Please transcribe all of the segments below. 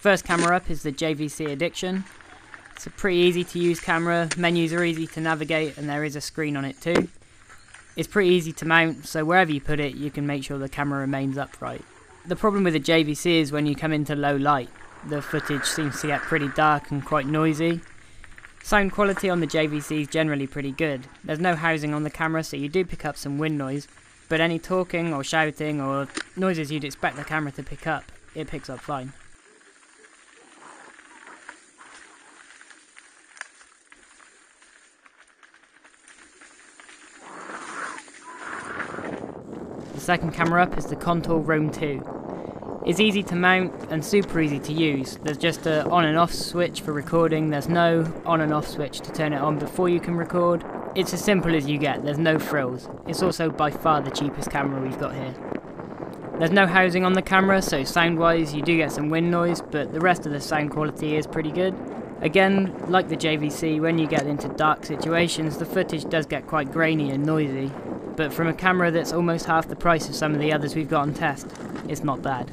First camera up is the JVC Addiction. It's a pretty easy to use camera, menus are easy to navigate and there is a screen on it too. It's pretty easy to mount, so wherever you put it you can make sure the camera remains upright. The problem with the JVC is when you come into low light, the footage seems to get pretty dark and quite noisy. Sound quality on the JVC is generally pretty good. There's no housing on the camera, so you do pick up some wind noise, but any talking or shouting or noises you'd expect the camera to pick up, it picks up fine. The second camera up is the Contour Roam 2. It's easy to mount and super easy to use. There's just an on and off switch for recording, there's no on and off switch to turn it on before you can record. It's as simple as you get, there's no frills. It's also by far the cheapest camera we've got here. There's no housing on the camera, so sound wise you do get some wind noise, but the rest of the sound quality is pretty good. Again, like the JVC, when you get into dark situations the footage does get quite grainy and noisy, but from a camera that's almost half the price of some of the others we've got on test, it's not bad.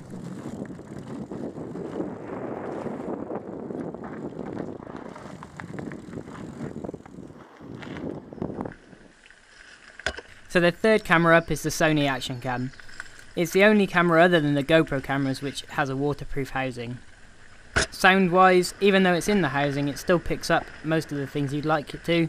So the third camera up is the Sony Action Cam. It's the only camera other than the GoPro cameras which has a waterproof housing. Sound wise, even though it's in the housing, it still picks up most of the things you'd like it to,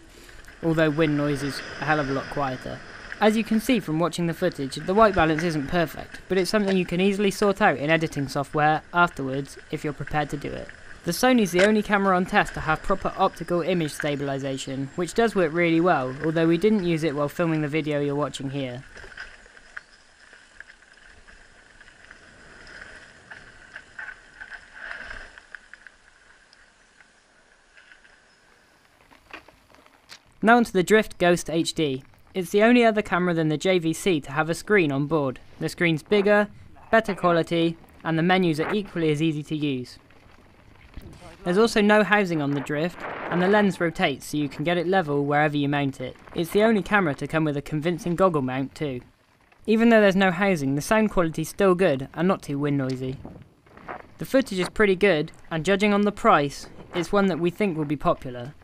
although wind noise is a hell of a lot quieter. As you can see from watching the footage, the white balance isn't perfect, but it's something you can easily sort out in editing software afterwards if you're prepared to do it. The Sony's the only camera on test to have proper optical image stabilisation, which does work really well, although we didn't use it while filming the video you're watching here. Now onto the Drift Ghost HD. It's the only other camera than the JVC to have a screen on board. The screen's bigger, better quality, and the menus are equally as easy to use. There's also no housing on the Drift, and the lens rotates so you can get it level wherever you mount it. It's the only camera to come with a convincing goggle mount too. Even though there's no housing, the sound quality's still good and not too wind noisy. The footage is pretty good, and judging on the price, it's one that we think will be popular.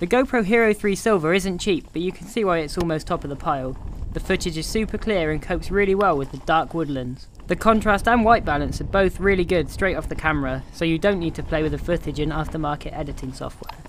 The GoPro Hero 3 Silver isn't cheap, but you can see why it's almost top of the pile. The footage is super clear and copes really well with the dark woodlands. The contrast and white balance are both really good straight off the camera, so you don't need to play with the footage in aftermarket editing software.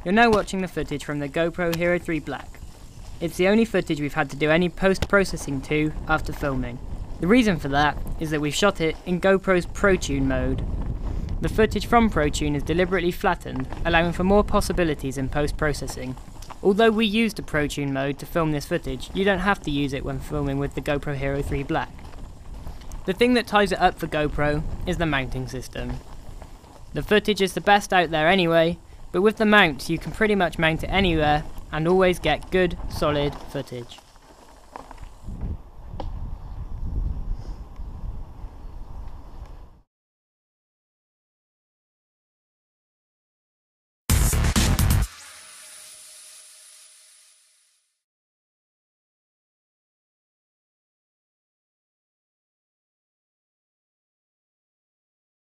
You're now watching the footage from the GoPro Hero 3 Black. It's the only footage we've had to do any post-processing to after filming. The reason for that is that we've shot it in GoPro's ProTune mode. The footage from ProTune is deliberately flattened, allowing for more possibilities in post-processing. Although we used the ProTune mode to film this footage, you don't have to use it when filming with the GoPro Hero 3 Black. The thing that ties it up for GoPro is the mounting system. The footage is the best out there anyway, but with the mounts you can pretty much mount it anywhere and always get good, solid footage.